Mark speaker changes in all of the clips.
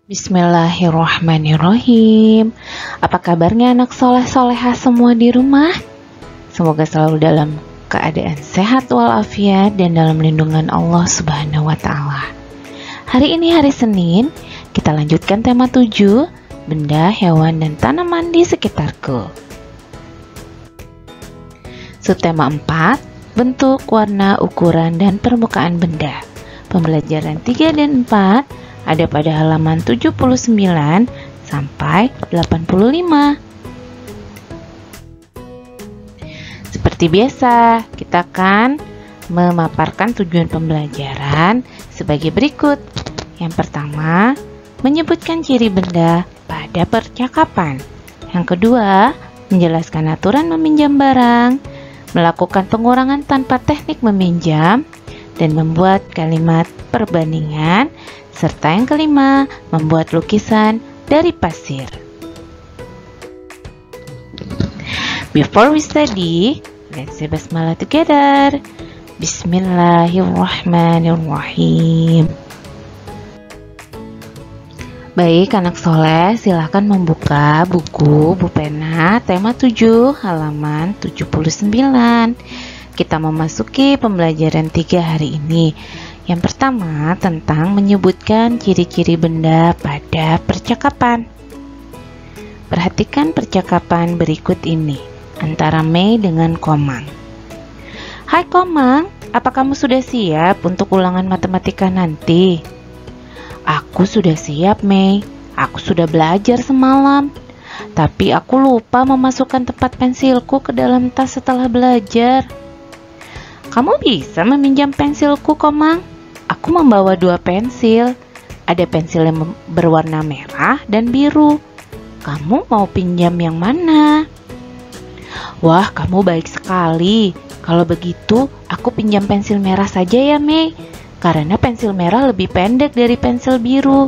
Speaker 1: Bismillahirrahmanirrahim. Apa kabarnya anak soleh-soleha semua di rumah? Semoga selalu dalam keadaan sehat walafiat dan dalam lindungan Allah Subhanahu wa Ta'ala. Hari ini hari Senin, kita lanjutkan tema 7, benda, hewan, dan tanaman di sekitarku. Subtema 4, bentuk, warna, ukuran, dan permukaan benda. Pembelajaran 3 dan 4 ada pada halaman 79 sampai 85. Seperti biasa, kita akan memaparkan tujuan pembelajaran sebagai berikut. Yang pertama, menyebutkan ciri benda pada percakapan. Yang kedua, menjelaskan aturan meminjam barang, melakukan pengurangan tanpa teknik meminjam, dan membuat kalimat perbandingan, serta yang kelima, membuat lukisan dari pasir. Before we study, let's say basmalah together. Bismillahirrahmanirrahim. Baik anak soleh, silahkan membuka buku pena tema 7 halaman 79. Kita memasuki pembelajaran 3 hari ini. Yang pertama tentang menyebutkan ciri-ciri benda pada percakapan. Perhatikan percakapan berikut ini antara Mei dengan Komang. Hai Komang, apa kamu sudah siap untuk ulangan matematika nanti? Aku sudah siap Mei, aku sudah belajar semalam. Tapi aku lupa memasukkan tempat pensilku ke dalam tas setelah belajar. Kamu bisa meminjam pensilku, Komang? Aku membawa 2 pensil. Ada pensil yang berwarna merah dan biru. Kamu mau pinjam yang mana? Wah, kamu baik sekali. Kalau begitu, aku pinjam pensil merah saja ya, Mei. Karena pensil merah lebih pendek dari pensil biru.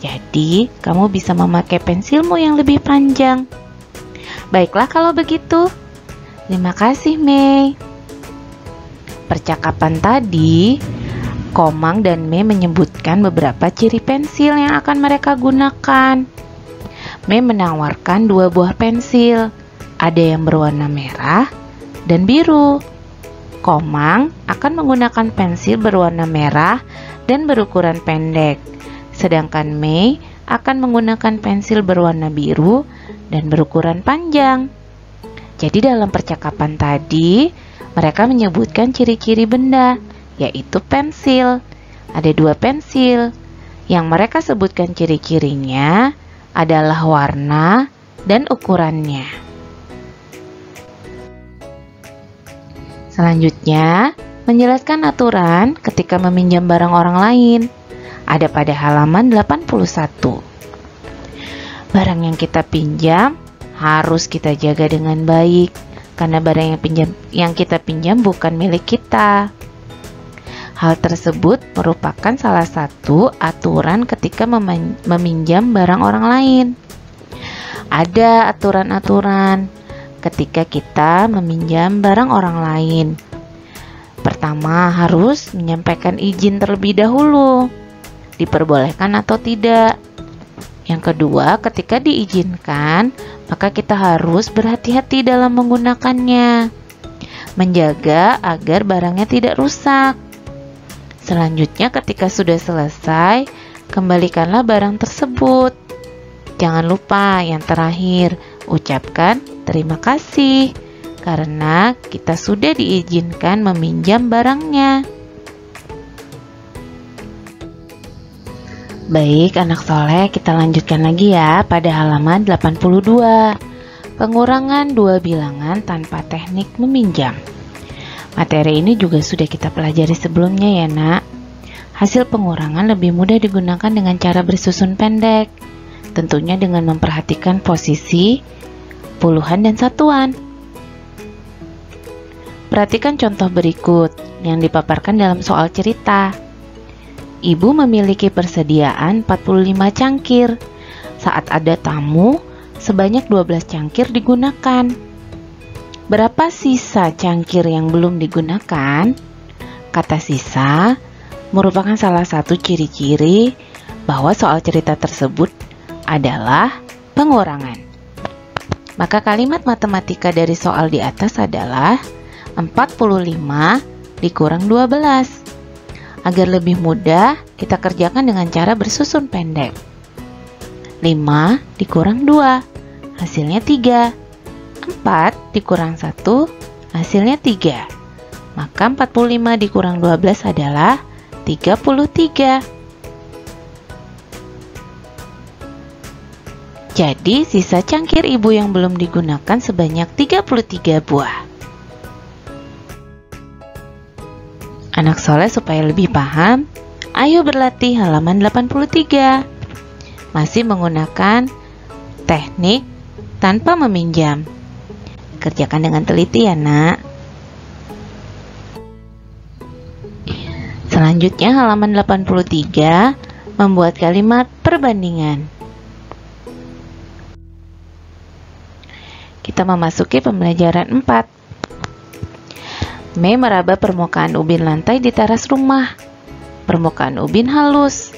Speaker 1: Jadi, kamu bisa memakai pensilmu yang lebih panjang. Baiklah kalau begitu. Terima kasih, Mei. Percakapan tadi, Komang dan Mei menyebutkan beberapa ciri pensil yang akan mereka gunakan. Mei menawarkan 2 buah pensil, ada yang berwarna merah dan biru. Komang akan menggunakan pensil berwarna merah dan berukuran pendek, sedangkan Mei akan menggunakan pensil berwarna biru dan berukuran panjang. Jadi dalam percakapan tadi, mereka menyebutkan ciri-ciri benda, yaitu pensil. Ada 2 pensil. Yang mereka sebutkan ciri-cirinya adalah warna dan ukurannya. Selanjutnya, menjelaskan aturan ketika meminjam barang orang lain. Ada pada halaman 81. Barang yang kita pinjam harus kita jaga dengan baik, karena barang yang kita pinjam bukan milik kita. Hal tersebut merupakan salah satu aturan ketika meminjam barang orang lain. Ada aturan-aturan ketika kita meminjam barang orang lain. Pertama, harus menyampaikan izin terlebih dahulu, diperbolehkan atau tidak. Yang kedua, ketika diizinkan, maka kita harus berhati-hati dalam menggunakannya, menjaga agar barangnya tidak rusak. Selanjutnya, ketika sudah selesai, kembalikanlah barang tersebut. Jangan lupa yang terakhir, ucapkan terima kasih karena kita sudah diizinkan meminjam barangnya. Baik anak soleh, kita lanjutkan lagi ya pada halaman 82. Pengurangan 2 bilangan tanpa teknik meminjam. Materi ini juga sudah kita pelajari sebelumnya ya nak. Hasil pengurangan lebih mudah digunakan dengan cara bersusun pendek, tentunya dengan memperhatikan posisi, puluhan dan satuan. Perhatikan contoh berikut yang dipaparkan dalam soal cerita. Ibu memiliki persediaan 45 cangkir. Saat ada tamu, sebanyak 12 cangkir digunakan. Berapa sisa cangkir yang belum digunakan? Kata sisa merupakan salah satu ciri-ciri bahwa soal cerita tersebut adalah pengurangan. Maka kalimat matematika dari soal di atas adalah 45 dikurang 12. Agar lebih mudah, kita kerjakan dengan cara bersusun pendek. 5 dikurang 2, hasilnya 3. 4 dikurang 1, hasilnya 3. Maka 45 dikurang 12 adalah 33. Jadi, sisa cangkir ibu yang belum digunakan sebanyak 33 buah. Anak soleh supaya lebih paham, ayo berlatih halaman 83. Masih menggunakan teknik tanpa meminjam. Kerjakan dengan teliti ya, nak. Selanjutnya halaman 83 membuat kalimat perbandingan. Kita memasuki pembelajaran 4. Mei meraba permukaan ubin lantai di teras rumah. Permukaan ubin halus.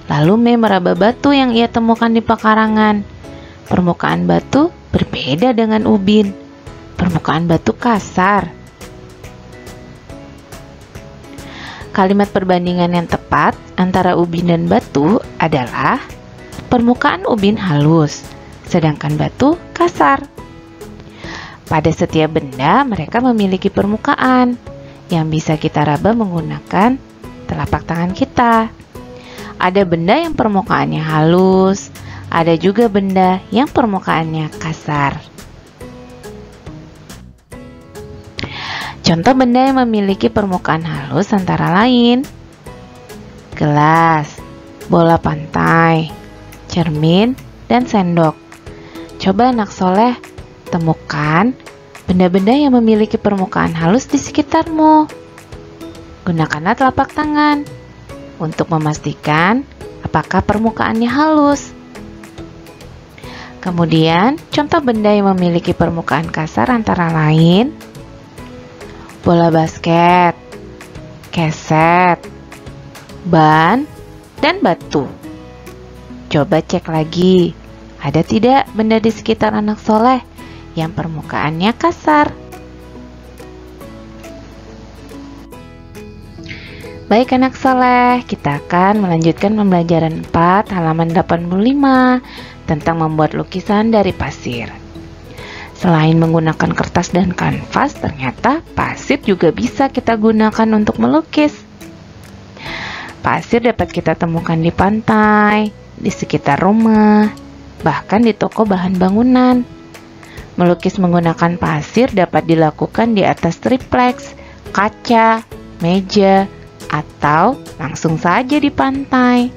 Speaker 1: Lalu Mei meraba batu yang ia temukan di pekarangan. Permukaan batu berbeda dengan ubin. Permukaan batu kasar. Kalimat perbandingan yang tepat antara ubin dan batu adalah permukaan ubin halus, sedangkan batu kasar. Pada setiap benda, mereka memiliki permukaan yang bisa kita raba menggunakan telapak tangan kita. Ada benda yang permukaannya halus, ada juga benda yang permukaannya kasar. Contoh benda yang memiliki permukaan halus antara lain gelas, bola pantai, cermin, dan sendok. Coba anak soleh temukan benda-benda yang memiliki permukaan halus di sekitarmu. Gunakanlah telapak tangan untuk memastikan apakah permukaannya halus. Kemudian, contoh benda yang memiliki permukaan kasar antara lain bola basket, keset, ban, dan batu. Coba cek lagi, ada tidak benda di sekitar anak soleh yang permukaannya kasar? Baik anak soleh, kita akan melanjutkan pembelajaran 4 halaman 85 tentang membuat lukisan dari pasir. Selain menggunakan kertas dan kanvas, ternyata pasir juga bisa kita gunakan untuk melukis. Pasir dapat kita temukan di pantai, di sekitar rumah, bahkan di toko bahan bangunan. Melukis menggunakan pasir dapat dilakukan di atas tripleks, kaca, meja, atau langsung saja di pantai.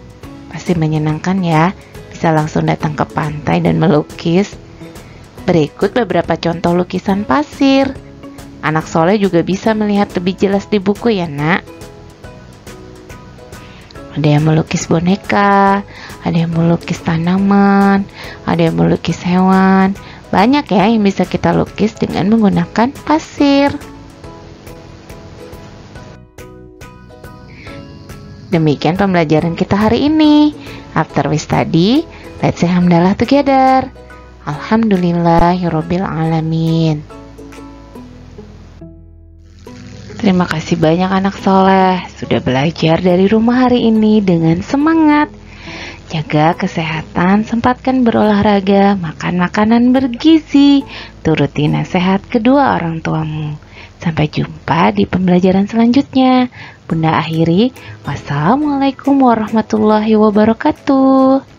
Speaker 1: Pasti menyenangkan ya, bisa langsung datang ke pantai dan melukis. Berikut beberapa contoh lukisan pasir. Anak soleh juga bisa melihat lebih jelas di buku ya, nak. Ada yang melukis boneka, ada yang melukis tanaman, ada yang melukis hewan. Banyak ya yang bisa kita lukis dengan menggunakan pasir. Demikian pembelajaran kita hari ini. After we study, let's say hamdalah together. Alhamdulillahirabbil alamin. Terima kasih banyak anak soleh sudah belajar dari rumah hari ini dengan semangat. Jaga kesehatan, sempatkan berolahraga, makan makanan bergizi, turuti nasihat kedua orang tuamu. Sampai jumpa di pembelajaran selanjutnya. Bunda akhiri, wassalamualaikum warahmatullahi wabarakatuh.